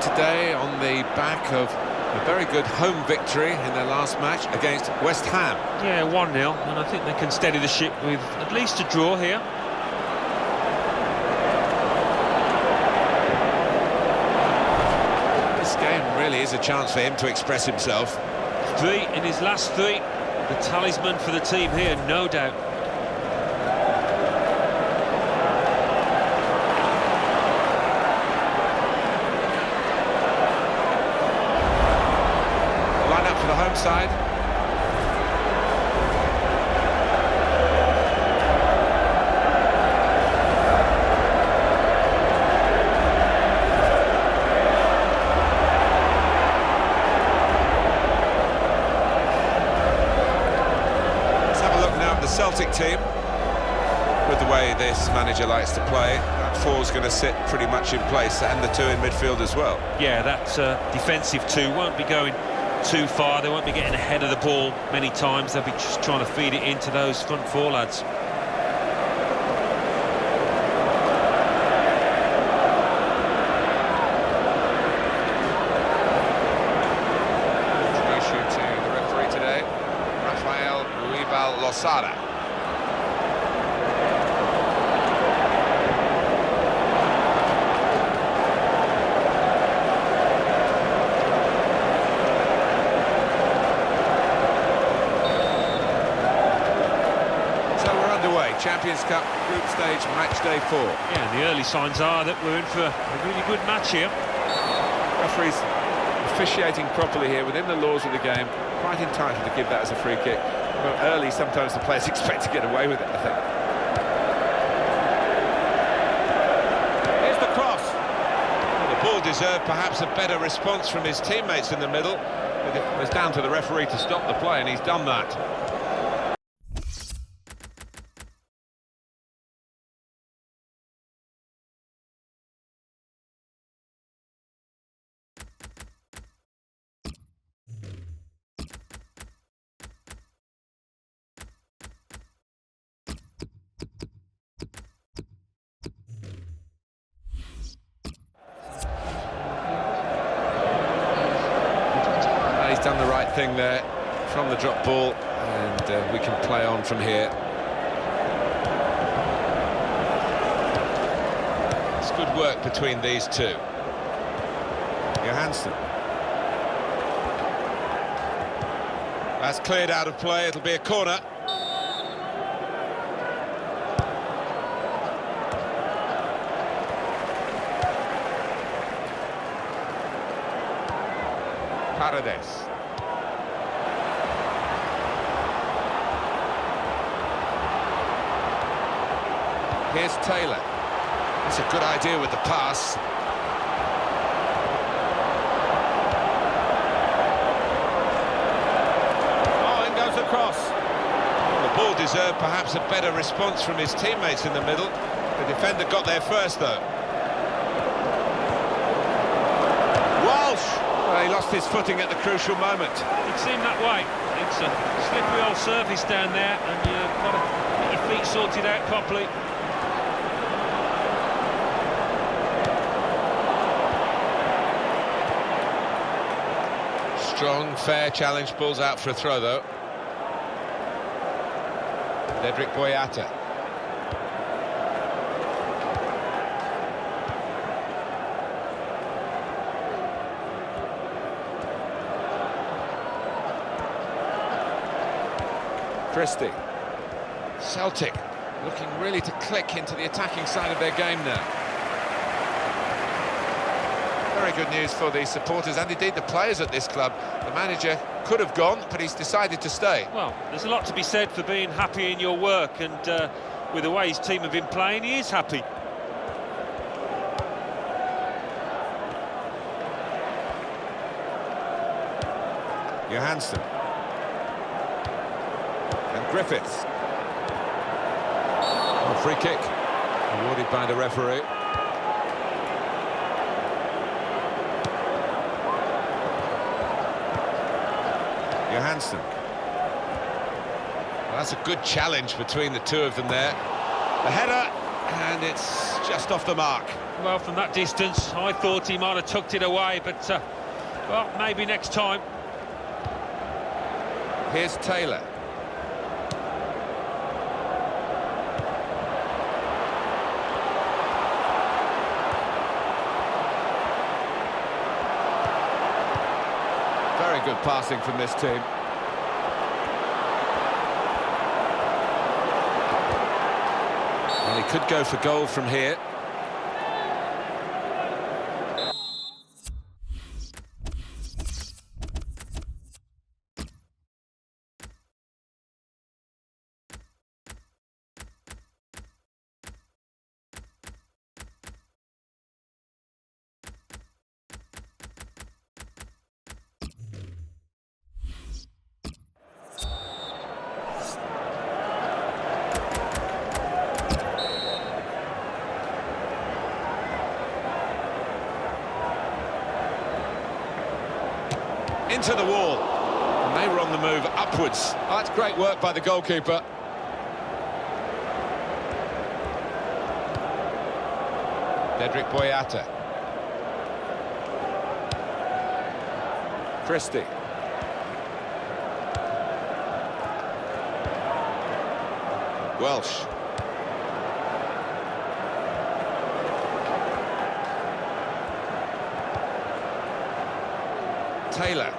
today on the back of a very good home victory in their last match against West Ham. Yeah, 1-0, and I think they can steady the ship with at least a draw here. This game really is a chance for him to express himself. 3 in his last 3. The talisman for the team here, no doubt. For the home side. Let's have a look now at the Celtic team. With the way this manager likes to play, that 4's going to sit pretty much in place, and the 2 in midfield as well. Yeah, that defensive 2 won't be going too far. They won't be getting ahead of the ball many times. They'll be just trying to feed it into those front 4 lads. Issue to the referee today, Rafael Losada. Champions Cup group stage match day 4. Yeah, the early signs are that we're in for a really good match here. Referees officiating properly here within the laws of the game, quite entitled to give that as a free kick. But early, sometimes the players expect to get away with it, I think. Here's the cross. Well, the ball deserved perhaps a better response from his teammates in the middle, but it was down to the referee to stop the play, and he's done that. He's done the right thing there from the drop ball, and we can play on from here. It's good work between these two. Johansson. That's cleared out of play, it'll be a corner. Paredes. Here's Taylor. That's a good idea with the pass. Oh, in goes the cross. Well, the ball deserved perhaps a better response from his teammates in the middle. The defender got there first, though. Walsh! Well, he lost his footing at the crucial moment. It seemed that way. It's a slippery old surface down there, and you've got to get your feet sorted out properly. Strong, fair challenge, balls out for a throw, though. Dedrick Boyata. Christie. Celtic looking really to click into the attacking side of their game now. Very good news for the supporters and indeed the players at this club. The manager could have gone, but he's decided to stay. Well, there's a lot to be said for being happy in your work, and with the way his team have been playing, he is happy. Johansson. And Griffiths. Oh, free kick awarded by the referee. Johansson. Well, that's a good challenge between the two of them there. The header, and it's just off the mark. Well, from that distance, I thought he might have tucked it away, but, well, maybe next time. Here's Taylor. Very good passing from this team. Well, he could go for goal from here. Into the wall, and they were on the move upwards. Oh, that's great work by the goalkeeper. Dedrick Boyata. Christie. Welsh. Taylor.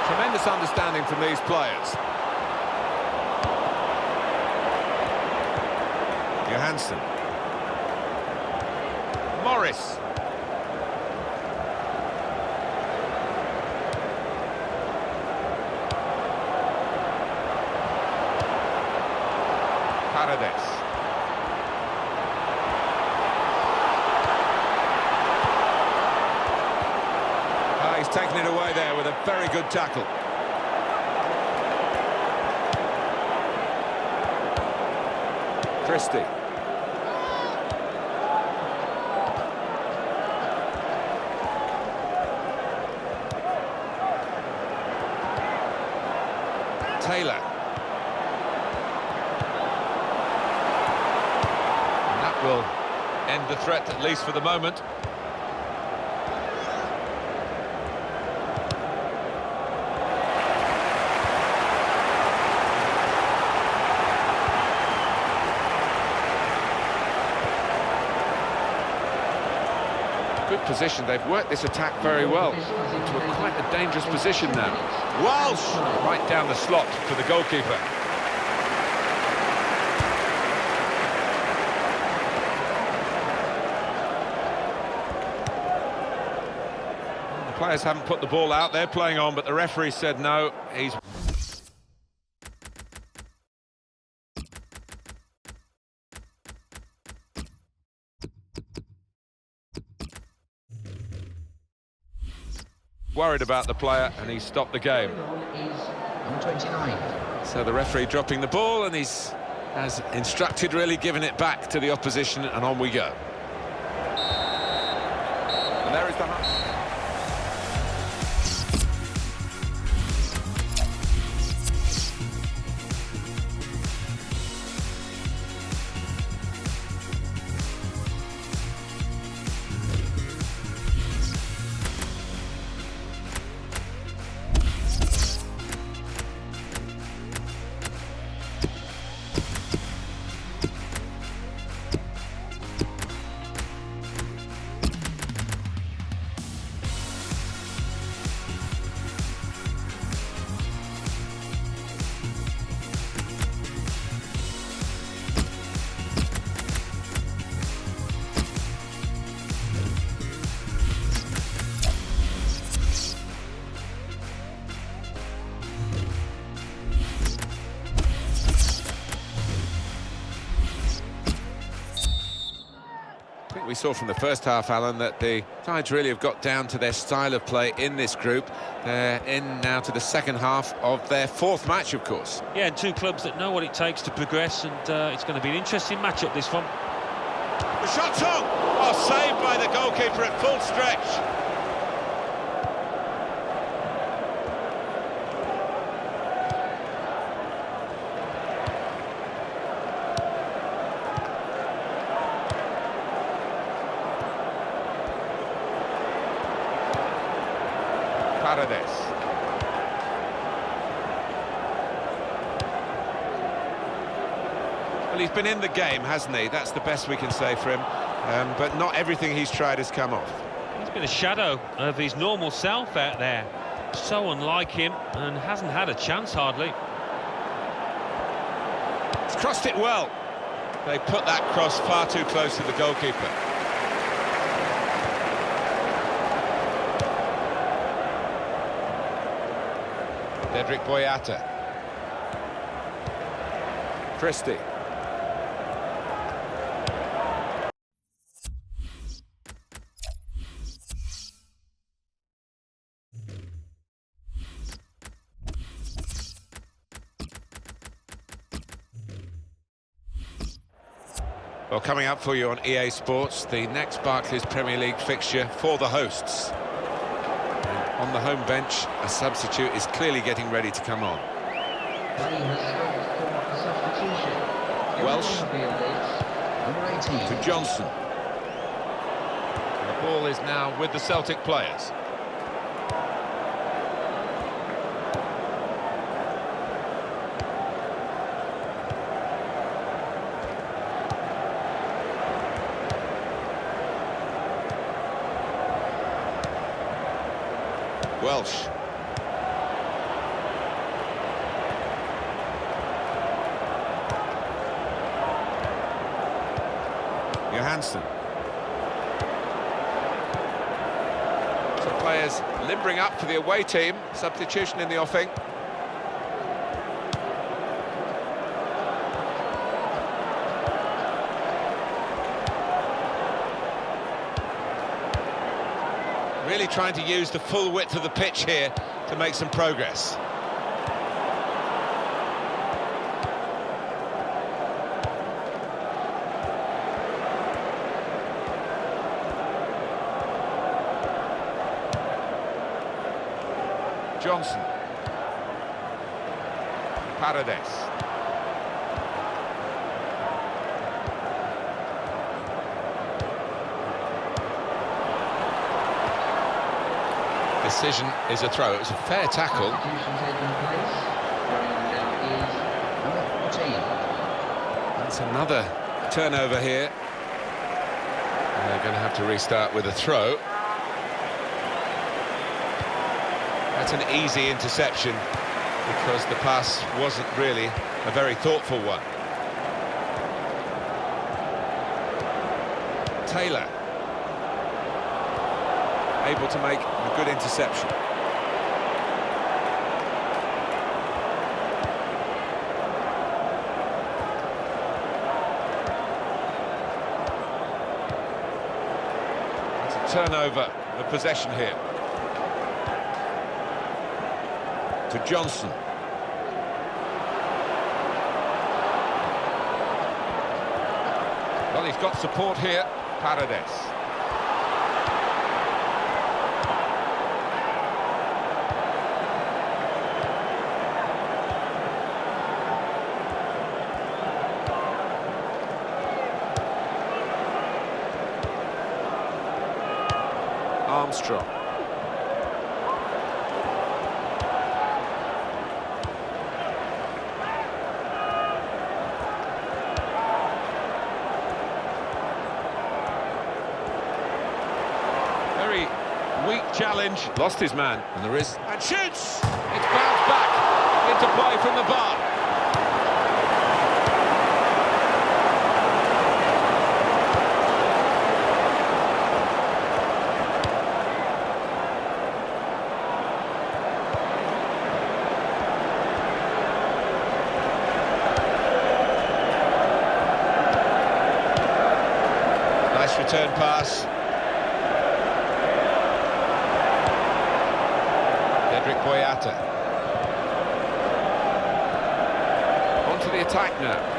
Tremendous understanding from these players. Johansson. Morris. Paredes. He's taken it away there with a very good tackle. Christie. Taylor. And that will end the threat, at least for the moment. Good position. They've worked this attack very well into quite a dangerous position now. Walsh right down the slot to the goalkeeper. The players haven't put the ball out. They're playing on, but the referee said no. He's worried about the player, and he stopped the game. So the referee dropping the ball, and he's, as instructed, really giving it back to the opposition, and on we go. And there is the... We saw from the first half, Alan, that the sides really have got down to their style of play in this group. They're in now to the second half of their fourth match, of course. Yeah, and two clubs that know what it takes to progress, and it's going to be an interesting matchup, this one. The shot's on! Oh, saved by the goalkeeper at full stretch. Paredes. Well, he's been in the game, hasn't he? That's the best we can say for him. But not everything he's tried has come off. He's been a shadow of his normal self out there. So unlike him, and hasn't had a chance hardly. He's crossed it well. They put that cross far too close to the goalkeeper. Cedric Boyata. Christie. Well, coming up for you on EA Sports, the next Barclays Premier League fixture for the hosts. And on the home bench, a substitute is clearly getting ready to come on. Welsh to Johnson. And the ball is now with the Celtic players. Welsh. Johansson. Some players limbering up for the away team. Substitution in the offing. Really trying to use the full width of the pitch here to make some progress. Johnson. Paredes. Decision is a throw. It was a fair tackle. That's another turnover here. And they're going to have to restart with a throw. That's an easy interception because the pass wasn't really a very thoughtful one. Taylor. Able to make a good interception. It's a turnover of possession here. To Johnson. Well, he's got support here. Paredes. Armstrong. Very weak challenge. Lost his man. And there is... And shoots! It's bounced back into play from the bar. Return pass. Cedric Boyata. Onto the attack now.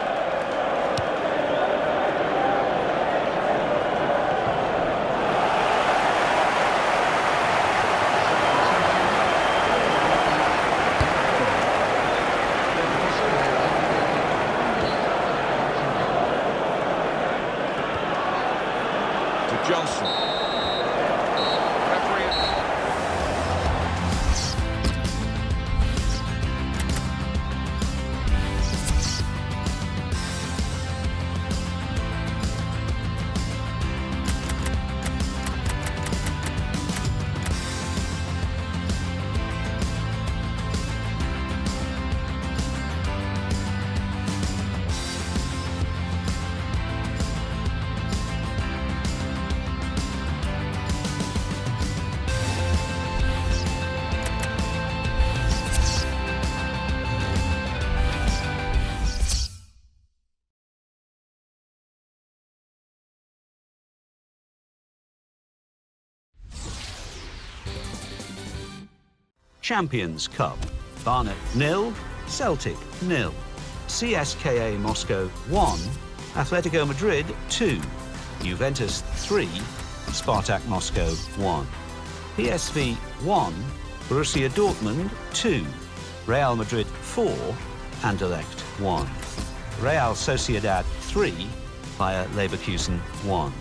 Johnson. Referee. Champions Cup. Barnet 0, Celtic 0. CSKA Moscow 1, Atletico Madrid 2. Juventus 3, Spartak Moscow 1. PSV 1, Borussia Dortmund 2. Real Madrid 4, Anderlecht 1. Real Sociedad 3, Bayer Leverkusen 1.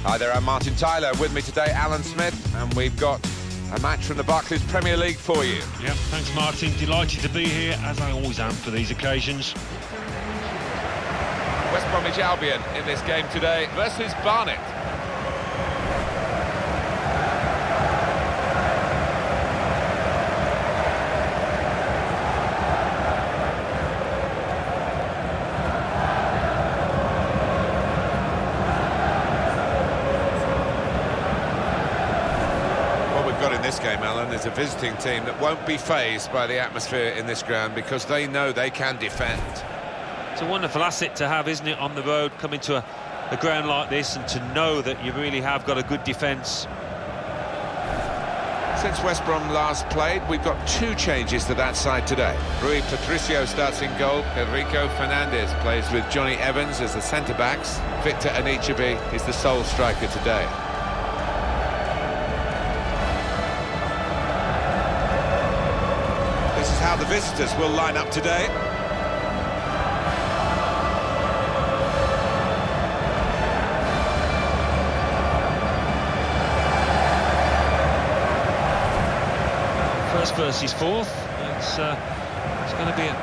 Hi there, I'm Martin Tyler. With me today, Alan Smith, and we've got a match from the Barclays Premier League for you. Yeah, thanks Martin. Delighted to be here, as I always am for these occasions. West Bromwich Albion in this game today versus Barnet. In this game, Alan, is a visiting team that won't be fazed by the atmosphere in this ground because they know they can defend. It's a wonderful asset to have, isn't it, on the road, coming to a ground like this and to know that you really have got a good defence. Since West Brom last played, we've got two changes to that side today. Rui Patricio starts in goal. Enrico Fernandez plays with Johnny Evans as the centre-backs. Victor Anichebe is the sole striker today. This is how the visitors will line up today. First versus fourth. It's going to be a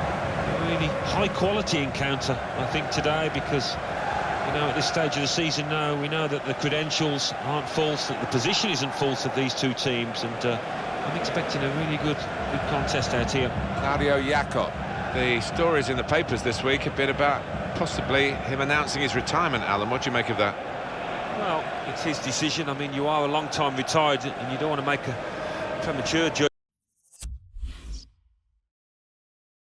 really high-quality encounter, I think, today, because, you know, at this stage of the season now, we know that the credentials aren't false, that the position isn't false of these two teams, and I'm expecting a really good contest out here. Claudio Jacob. The stories in the papers this week have been about possibly him announcing his retirement, Alan. What do you make of that? Well, it's his decision. I mean, you are a long time retired and you don't want to make a premature judgment.